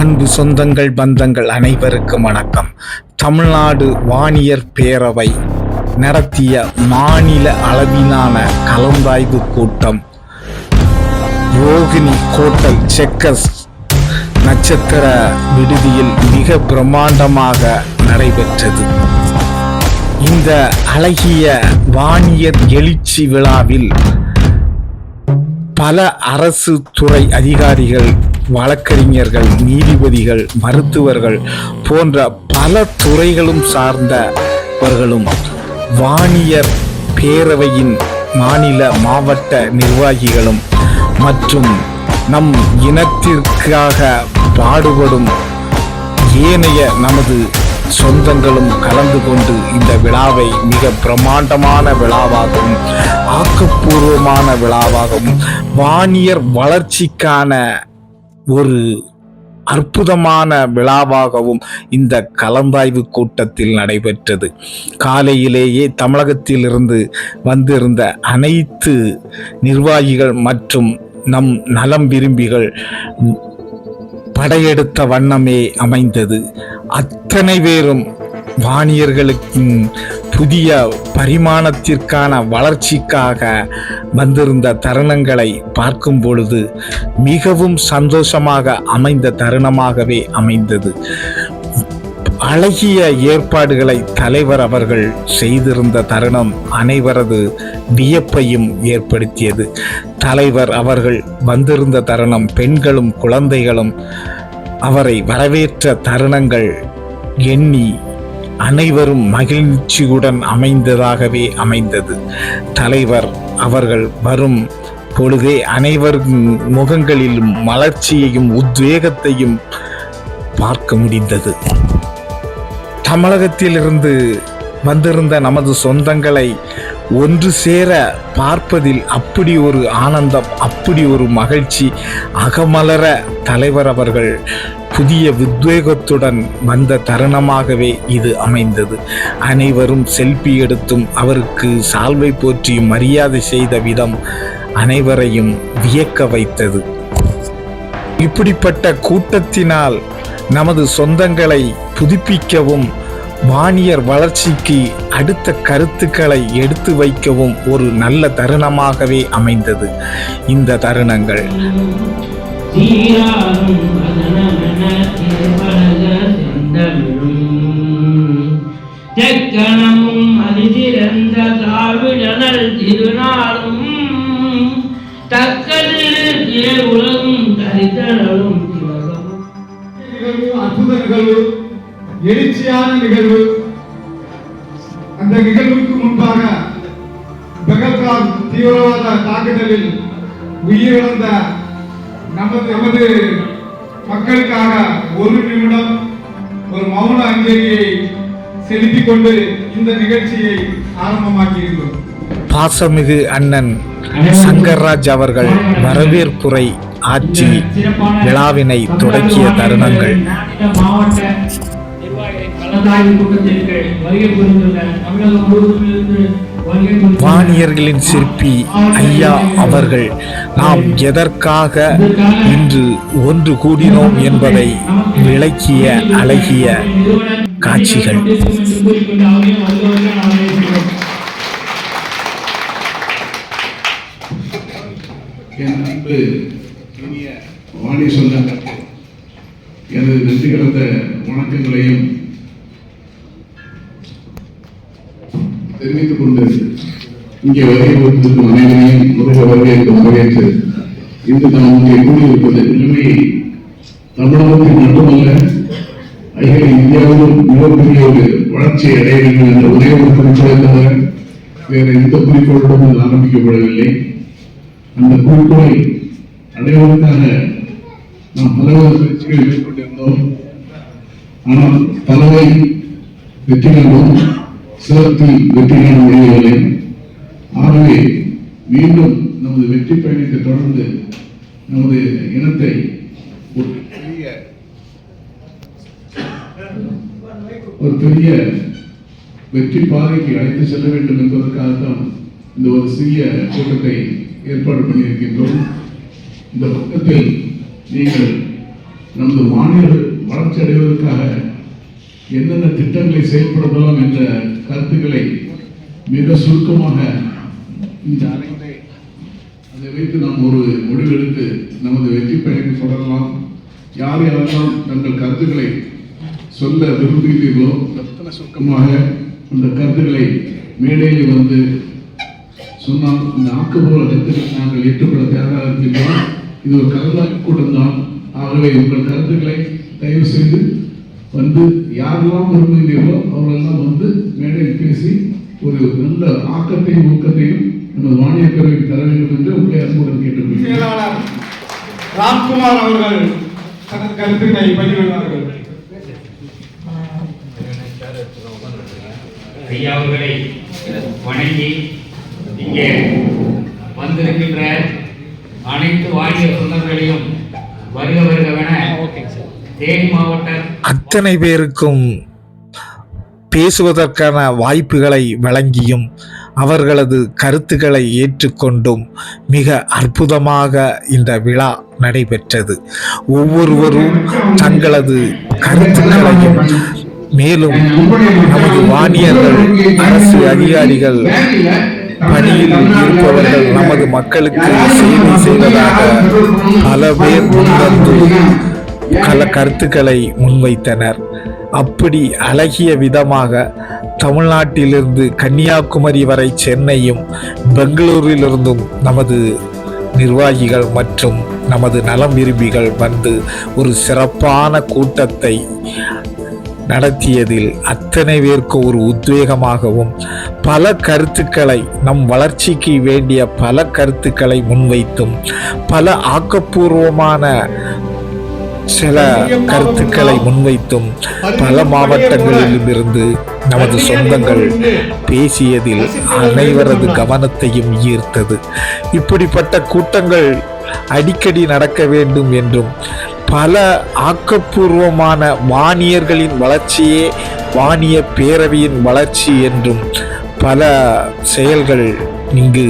அன்பு சொந்தங்கள் பந்தங்கள் அனைவருக்கும் வணக்கம். தமிழ்நாடு வானியர் பேரவை நடத்திய மாநில அளவிலான கலந்தாய்வு கூட்டம் ரோகிணி ஹோட்டல் செக்கர்ஸ் நட்சத்திர விடுதியில் மிக பிரம்மாண்டமாக நடைபெற்றது. இந்த அழகிய வானியர் எழுச்சி விழாவில் பல அரசு துறை அதிகாரிகள், வழக்கறிஞர்கள், நீதிபதிகள், மருத்துவர்கள் போன்ற பல துறைகளும் சார்ந்தவர்களும், வானியர் பேரவையின் மாநில மாவட்ட நிர்வாகிகளும் மற்றும் நம் இனத்திற்காக பாடுபடும் ஏனைய நமது சொந்தங்களும் கலந்து கொண்டு இந்த விழாவை மிக பிரம்மாண்டமான விழாவாகவும் ஆக்கப்பூர்வமான விழாவாகவும் வானியர் வளர்ச்சிக்கான ஒரு அற்புதமான விழாவாகவும் இந்த கலந்தாய்வு கூட்டத்தில் நடைபெற்றது. காலையிலேயே தமிழகத்திலிருந்து வந்திருந்த அனைத்து நிர்வாகிகள் மற்றும் நம் நலம் விரும்பிகள் படையெடுத்த வண்ணமே அமைந்தது. அத்தனை பேரும் வானியர்களுக்கு புதிய பரிமாணத்திற்கான வளர்ச்சிக்காக வந்திருந்த தருணங்களை பார்க்கும் பொழுது மிகவும் சந்தோஷமாக அமைந்த தருணமாகவே அமைந்தது. அழகிய ஏற்பாடுகளை தலைவர் அவர்கள் செய்திருந்த தருணம் அனைவரது வியப்பையும் ஏற்படுத்தியது. தலைவர் அவர்கள் வந்திருந்த தருணம், பெண்களும் குழந்தைகளும் அவரை வரவேற்ற தருணங்கள் எண்ணி அனைவரும் மகிழ்ச்சியுடன் அமைந்ததாகவே அமைந்தது. தலைவர் அவர்கள் வரும் பொழுதே அனைவரும் முகங்களிலும் மலர்ச்சியையும் உத்வேகத்தையும் பார்க்க முடிந்தது. தமிழகத்திலிருந்து வந்திருந்த நமது சொந்தங்களை ஒன்று சேர பார்ப்பதில் அப்படி ஒரு ஆனந்தம், அப்படி ஒரு மகிழ்ச்சி, அகமலர தலைவர் அவர்கள் புதிய உத்வேகத்துடன் வந்த தருணமாகவே இது அமைந்தது. அனைவரும் செல்ஃபி எடுத்தும் அவருக்கு சால்வை போற்றியும் மரியாதை செய்த விதம் அனைவரையும் வியக்க வைத்தது. இப்படிப்பட்ட கூட்டத்தினால் நமது சொந்தங்களை புதுப்பிக்கவும், வானியர் வளர்ச்சிக்கு அடுத்த கருத்துக்களை எடுத்து வைக்கவும் ஒரு நல்ல தருணமாகவே அமைந்தது. இந்த தருணங்கள் எழுச்சியான நிகழ்வு. அந்த நிகழ்வுக்கு முன்பாக பகல்காம் தீவிரவாத தாக்குதலில் உயிரிழந்த நமது மக்களுக்காக ஒரு நிமிடம் ஒரு மௌன அஞ்சலியை செலுத்திக் கொண்டு இந்த நிகழ்ச்சியை ஆரம்பமாக்கியிருக்கிறோம். பாசமிகு அண்ணன் சங்கர்ராஜ் அவர்கள் வரவேற்புரை ஆட்சி விழாவினை தொடங்கிய தருணங்கள் வானியர்களின் சிற்பி ஐயா அவர்கள் நாம் எதற்காக இன்று ஒன்று கூடினோம் என்பதை விளக்கிய அழகிய காட்சிகள். வானியர் சொந்தங்களுக்கு எனது நன்றி கலந்த வணக்கங்களையும் தெரிவித்துக் கொண்டு இங்கே வருகின்ற அனைவரையும் வரவேற்று இன்று நாம் இங்கே கூடியிருப்பது நிலைமையை தமிழகத்தில் மட்டுமல்ல அகில இந்தியாவிலும் மிகப்பெரிய ஒரு வளர்ச்சியை அடைய வேண்டும் என்ற ஒரே ஒரு குறிக்கோளை தவிர வேறு எந்த குறிக்கோளுடன் ஆரம்பிக்கப்படவில்லை. அந்த குறிக்கோளை அடைவதற்காக நாம் பலவாறு முயற்சிகளை மேற்கொண்டிருந்தோம். ஆனால் பலவை வெற்றி கண்டோம், சிலத்தில் வெற்றி காண முடியவில்லை. ஆகவே மீண்டும் நமது வெற்றி பயணத்தை தொடர்ந்து நமது இனத்தை ஒரு பெரிய வெற்றி பாதைக்கு அழைத்து செல்ல வேண்டும் என்பதற்காகத்தான் இந்த ஒரு சிறிய கூட்டத்தை ஏற்பாடு பண்ணியிருக்கின்றோம். இந்த கூட்டத்தில் நீங்கள் நமது வானியர்கள் வளர்ச்சி அடைவதற்காக என்னென்ன திட்டங்களை செயல்படுத்தலாம் என்ற கருத்துக்களை மிக சுருக்கமாக இந்த அறையிலே அதை வைத்து நாம் ஒரு முடிவெடுத்து நமது வெற்றி பயணத்தை தொடரலாம். யார் யாரெல்லாம் தங்கள் கருத்துக்களை சொல்ல விரும்புகிறீர்களோ ரத்தன சுருக்கமாக அந்த கருத்துக்களை மேடையில் வந்து சொன்னால் இந்த ஆக்கப்பூர்வ கருத்துக்களை நாங்கள் ஏற்றுக்கொள்ள தயாராக இருக்கின்றோம். இது ஒரு கலந்தாய்வு கூட்டம் தான். ஆகவே உங்கள் கருத்துக்களை தயவு செய்து வந்து யாரெல்லாம் விரும்புகிறீர்களோ அவரெல்லாம் வந்து மேடையில் பேசி ஒரு நல்ல ஆக்கத்தையும் ஊக்கத்தையும் நமது வாணியப் பேரவைக்கு தர வேண்டும் என்று உங்களை அன்புடன் கேட்டுக்கொள்கிறேன். ராம்குமார் அவர்கள் தனது கருத்துக்களை பதிவிடுவார்கள். ஐயா அவர்களை வணங்கி இங்கே வந்திருக்கின்ற அனைத்து வாணிய சொந்தங்களையும் வருக வருகவென தேனி மாவட்ட அத்தனை பேருக்கும் பேசுவதற்கான வாய்ப்புகளை வழங்கியும் அவர்களது கருத்துக்களை ஏற்றுக்கொண்டும் மிக அற்புதமாக இந்த விழா நடைபெற்றது. ஒவ்வொருவரும் தங்களது கருத்துக்களையும் மேலும் நமது வாணியர்கள், அரசு அதிகாரிகள், பணியில் இருப்பவர்கள் நமது மக்களுக்கு சேவை செய்வதாக பல பேர் முன்வந்து பல கருத்துக்களை முன்வைத்தனர். அப்படி அழகிய விதமாக தமிழ்நாட்டிலிருந்து கன்னியாகுமரி வரை சென்னையும் பெங்களூரிலிருந்தும் நமது நிர்வாகிகள் மற்றும் நமது நலம் விரும்பிகள் வந்து ஒரு சிறப்பான கூட்டத்தை நடத்தியதில் அத்தனை பேருக்கு ஒரு உத்வேகமாகவும் பல கருத்துக்களை நம் வளர்ச்சிக்கு வேண்டிய பல கருத்துக்களை முன்வைத்தும் பல ஆக்கப்பூர்வமான சில கருத்துக்களை முன்வைத்தும் பல மாவட்டங்களிலும் இருந்து நமது சொந்தங்கள் பேசியதில் அனைவரது கவனத்தையும் ஈர்த்தது. இப்படிப்பட்ட கூட்டங்கள் அடிக்கடி நடக்க வேண்டும் என்றும் பல ஆக்கப்பூர்வமான வாணியர்களின் வளர்ச்சியே வாணிய பேரவையின் வளர்ச்சி என்றும் பல செயல்கள் இங்கு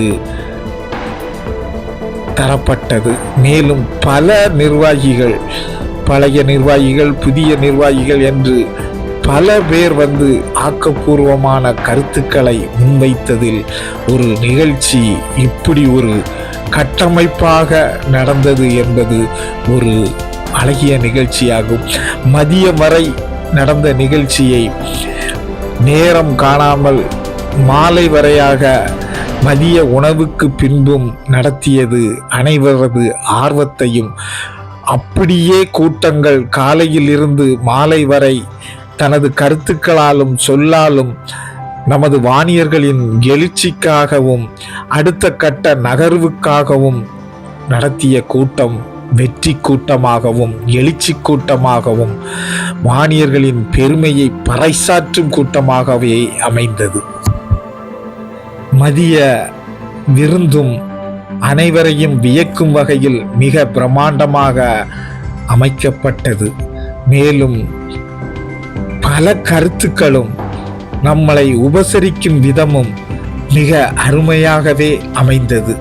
தரப்பட்டது. மேலும் பல நிர்வாகிகள், பழைய நிர்வாகிகள், புதிய நிர்வாகிகள் என்று பல பேர் வந்து ஆக்கப்பூர்வமான கருத்துக்களை முன்வைத்ததில் ஒரு நிகழ்ச்சி இப்படி ஒரு கட்டமைப்பாக நடந்தது என்பது ஒரு அழகிய நிகழ்ச்சியாகும். மதியம் வரை நடந்த நிகழ்ச்சியை நேரம் காணாமல் மாலை வரையாக மதிய உணவுக்கு பின்பும் நடத்தியது அனைவரது ஆர்வத்தையும், அப்படியே கூட்டங்கள் காலையில் இருந்து மாலை வரை தனது கருத்துக்களாலும் சொல்லாலும் நமது வாணியர்களின் எழுச்சிக்காகவும் அடுத்த கட்ட நகர்வுக்காகவும் நடத்திய கூட்டம் வெற்றி கூட்டமாகவும் எழுச்சி கூட்டமாகவும் வாணியர்களின் பெருமையை பறைசாற்றும் கூட்டமாகவே அமைந்தது. மதிய விருந்தும் அனைவரையும் வியக்கும் வகையில் மிக பிரம்மாண்டமாக அமைக்கப்பட்டது. மேலும் பல கருத்துக்களும் நம்மளை உபசரிக்கும் விதமும் மிக அருமையாகவே அமைந்தது.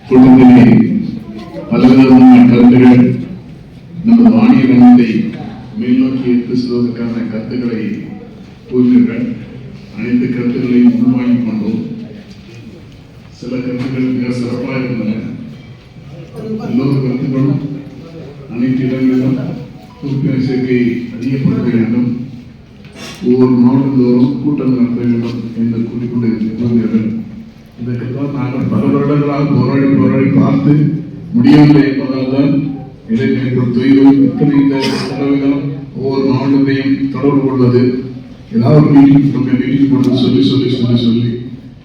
கூட்டத்திலே பலவிதமான கருத்துக்கள் நமது வாணிய கணத்தை மேல்நோக்கி எடுத்து செல்வதற்கான கருத்துக்களை கூறுகின்ற அனைத்து கருத்துக்களையும் உள்வாங்கிக் கொண்டோம். சில கருத்துக்கள் மிக சிறப்பாக இருந்தன. எல்லோரு கருத்துக்களும் அனைத்து இடங்களிலும் உறுப்பினர் சேர்க்கை அதிகப்படுத்த வேண்டும், ஒவ்வொரு மாவட்டந்தோறும் கூட்டம் நடத்த வேண்டும் என்று கூறிக்கொண்டு கூறுகிறார்கள். இதற்கெல்லாம் நாங்கள் பல வருடங்களாக போராடி பார்த்து முடியவில்லை என்பதால் தான் இளைஞர்கள் தொய்வு இத்தனை செலவுகளும் ஒவ்வொரு மாவட்டத்தையும் தொடர்பு கொள்வது, ஏதாவது மீட்டிங் போட்டு சொல்லி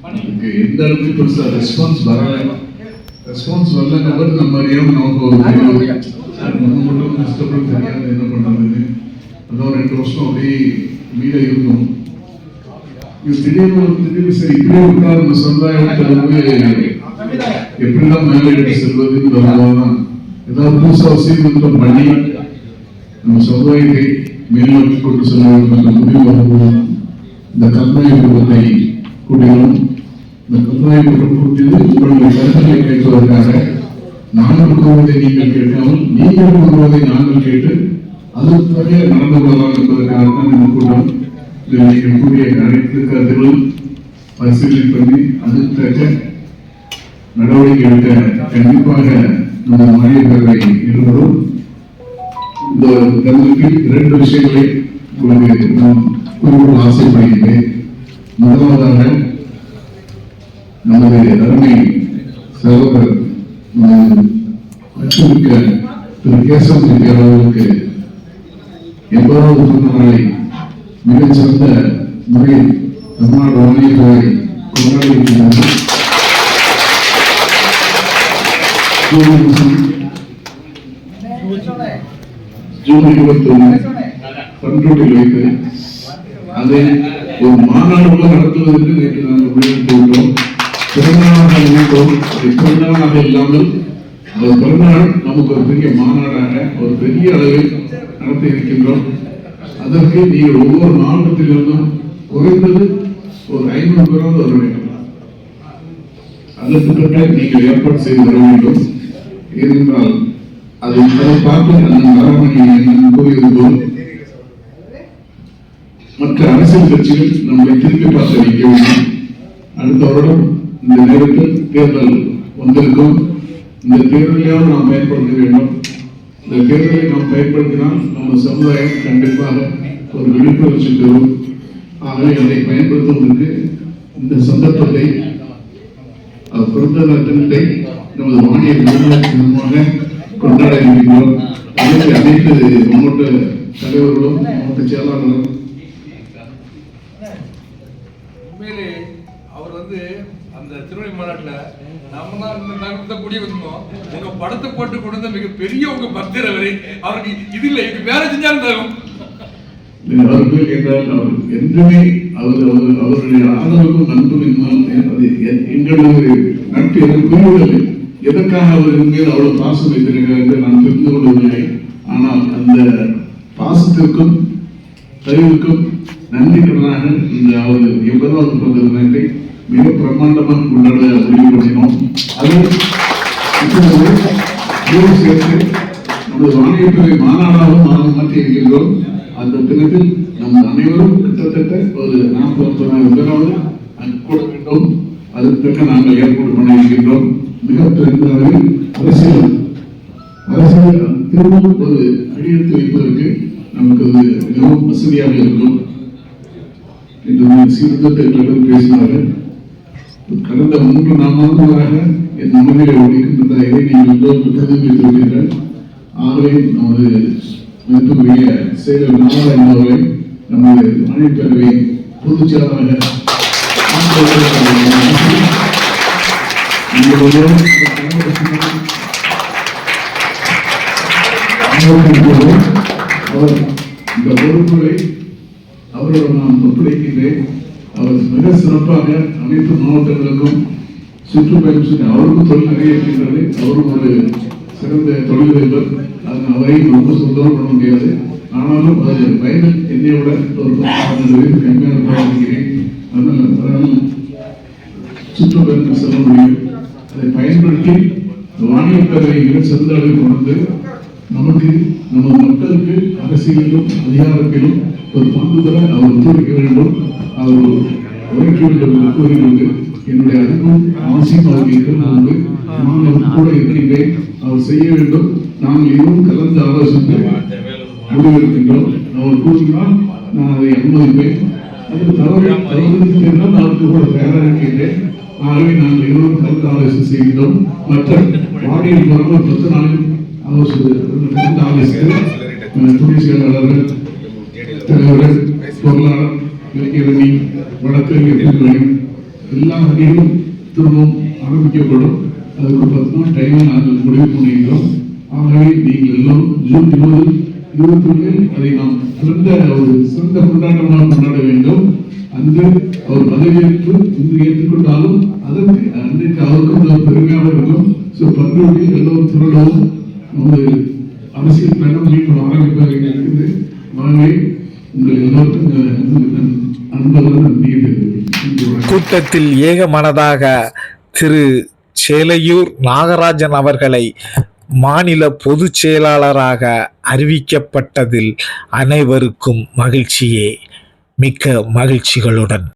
அதுக்கு எந்த அளவுக்கு பெருசாக ரெஸ்பான்ஸ் வரலன்னு நம்ம அறியாமல் நமக்கு ஒரு நம்ம மட்டும் கஷ்டப்பட்டு தெரியாது என்ன பண்ணுறதுன்னு. அதான் 2 வருஷம் அப்படியே மீத இருந்தோம். திடீர்னு சரி இப்படியே விட்டா நம்ம சமுதாயத்தில் வந்து எப்படிலாம் மேலே எடுத்து செல்வதுன்னு ஏதாவது புதுசாக சீர்திருத்தம் பண்ணி நம்ம சமுதாயத்தை மேல்நோக்கி கொண்டு செல்ல வேண்டும் என்ற முடிவு வரும்போது இந்த கல்வி கூட்டத்தை கூட்டினோம். இந்த கருத்தாய்வு கூட்டியது உங்களுடைய கருத்துக்களை கேட்பதற்காக நாங்கள் கூறுவதை நீங்கள் கேட்காமல் நீங்கள் கூறுவதை நாங்கள் கேட்டு அதற்காக நடந்து கொள்ளலாம் என்பதற்காகத்தான் இந்த கூட்டம். நீங்கள் கூறிய அனைத்து கருத்துகளும் பரிசீலனை பண்ணி அதற்காக நடவடிக்கை எடுக்க கண்டிப்பாக நமது மாநில பேரவை இருவரும் இந்த கருத்துக்கு 2 விஷயங்களை உங்களுக்கு நான் கூறிக்கொள்ள ஆசைப்படுகிறேன். முதலாவதாக நமது அருமை சகோதரர் அச்சுமிக்க திரு கேசவ ரெட்டி அவர்களுக்கு 80வது பிறந்த நாளை மிகச்சிறந்த முறையில் தமிழ்நாடு மாநிலத்துறை கொண்டாடி இருக்கிறார்கள். ஜூன் 21 பண்ருட்டில் வைத்து அதை ஒரு மாநாடு நடத்துவதற்கு நேற்று நாங்கள் முடிவெடுத்து விட்டோம். பிறந்தநாளாக நினைத்தோம். பிறந்தநாளாக இல்லாமல் அவர் பிறந்தநாள் நமக்கு ஒரு பெரிய மாநாடாக ஒரு பெரிய அளவில் நடத்த இருக்கின்றோம். அதற்கு நீங்கள் ஒவ்வொரு மாவட்டத்திலிருந்தும் குறைந்தது ஒரு 500 பேராவது வர வேண்டும். அதற்காக நீங்கள் ஏற்பாடு செய்து வர வேண்டும். ஏனென்றால் அதை பார்த்து அந்த மரமணி கூறியது போல் மற்ற அரசியல் கட்சிகள் நம்மை திருப்பி பார்த்து வைக்க வேண்டும். அடுத்த வருடம் இந்த நேரத்தில் தேர்தல் வந்திருக்கும். இந்த தேர்தலையாவது நாம் பயன்படுத்த வேண்டும். இந்த தேர்தலை நாம் பயன்படுத்தினால் நம்ம சமுதாயம் கண்டிப்பாக ஒரு விழிப்புணர்ச்சி பெறும். ஆகவே அதை பயன்படுத்துவதற்கு இந்த சந்தர்ப்பத்தை பிறந்த தினத்தை நமது மாநில நிர்வாகமாக கொண்டாட இருக்கின்றோம். அதற்கு அனைத்து மாவட்ட தலைவர்களும் மாவட்ட செயலாளர்களும் உண்மையிலே அவர் அந்த திருவள்ளி மாநாட்டில் நம்ம தான் இந்த நகரத்தை கூடிய வந்தோம். உங்க படத்தை போட்டு கொண்டு வந்த மிகப்பெரிய உங்க பக்தர் அவரை அவருக்கு இது இல்லை இது வேற செஞ்சாலும் தரும். அவர்கள் என்றால் அவர் என்றுமே அவருடைய ஆதரவுக்கும் நண்பும் எங்களது நட்பு எனக்கு புரியவில்லை. எதற்காக அவர் மீது அவ்வளவு பாசம் வைத்திருக்கிறார் என்று நான் தெரிந்து கொள்ளவில்லை. ஆனால் அந்த பாசத்திற்கும் தயவுக்கும் நன்றி கடனாக இந்த அவர் 80வது பிறந்த தினத்தை மிக பிரம்மாண்டமாக கொண்டாட முடிவு பண்ணினோம். அது சேர்த்து நமது மாநிலத்துறை மாநாடாகவும் மாற்றி இருக்கின்றோம். அந்த தினத்தில் நம் அனைவரும் கிட்டத்தட்ட ஒரு 40-50,000 பேராவது கூட வேண்டும். அதற்கு நாங்கள் ஏற்பாடு பண்ண இருக்கின்றோம். மிக பெரிய அளவில் அரசியல் திரும்பவும் ஒரு அடியெடுத்து வைப்பதற்கு நமக்கு மிகவும் வசதியாக இருக்கும் என்று சீர்திருத்தங்கள் பேசினார்கள். கடந்த 3-4 மாதங்களாக என் மனதில் இருக்கின்ற இதை நீங்கள் எல்லோரும் கருதி வைத்திருக்கிறீர்கள். ஆகவே நமது மதிப்புக்குரிய செயலர் நாராயணன் அவர்களை நமது மாநில பேரவை பொதுச் செயலாளராக அவர் இந்த பொறுப்புகளை அவரிடம் நான் ஒப்படைக்கின்றேன். அவர் மிக சிறப்பாக அனைத்து மாவட்டங்களுக்கும் சுற்றுப்பயணம் செய்து அவருக்கும் தொழில் நிறைய இருக்கின்றது. அவரும் ஒரு சிறந்த தொழிலதிபர். அவரை ரொம்ப சுத்தம் பண்ண முடியாது. ஆனாலும் அது வயதில் என்னை விட ஒரு 10 கம்மியாக இருக்கிறேன். அதனால் சுற்றுப்பயணம் செல்ல முடியும். அதை பயன்படுத்தி மாநில பேரவை மிக சிறந்த அளவில் கொண்டு நமக்கு நம்ம மக்களுக்கு அரசியலிலும் அதிகாரத்திலும் ஒரு பங்கு தர அவர் ஒத்துழைக்க வேண்டும். அவர் உழைக்க வேண்டும் என்று கூறிக்கொண்டு என்னுடைய அன்பும் அவசியம் அவருக்கு இருக்கிறது. நான் கூட இருக்கின்றேன். அவர் செய்ய வேண்டும். நாங்கள் இருவரும் கலந்து ஆலோசித்து முடிவெடுக்கின்றோம். அவர் கூறினால் நான் அதை அனுமதிப்பேன். அது தவறுக்கு என்றால் அவருக்கு கூட தயாராக இருக்கின்றேன். ஆகவே நாங்கள் இருவரும் கலந்து ஆலோசனை செய்கின்றோம். மற்ற வாடியில் போனவர் 10 நாளில் கலந்து ஆலோசித்து துணை செயலாளர்கள் தலைவர்கள் பொருளாளர் இலக்கியரணி வழக்கு எல்லா வகையிலும் திரும்பவும் ஆரம்பிக்கப்படும். அதுக்கு 10 நாள் டைமை நாங்கள் முடிவு பண்ணுகிறோம். ஆகவே நீங்கள் எல்லோரும் ஜூன் 20-21 அதை நாம் சிறந்த கொண்டாட்டமாக கொண்டாட வேண்டும். அன்று அவர் பதவியேற்று இன்று ஏற்றுக்கொண்டாலும் அதற்கு அன்றைக்கு அவருக்கும் பெருமையாக இருக்கும். பண்ருட்டில் எல்லோரும் திரளவும் நமது அரசியல் பயணம் மீண்டும் ஆரம்பிப்பதாக இருக்குது. ஆகவே உங்கள் எல்லோருக்கும் அன்புடன் நன்றி. கூட்டத்தில் ஏகமனதாக திரு சேலையூர் நாகராஜன் அவர்களை மாநில பொதுச் செயலாளராக அறிவிக்கப்பட்டதில் அனைவருக்கும் மகிழ்ச்சியே. மிக்க மகிழ்ச்சிகளுடன்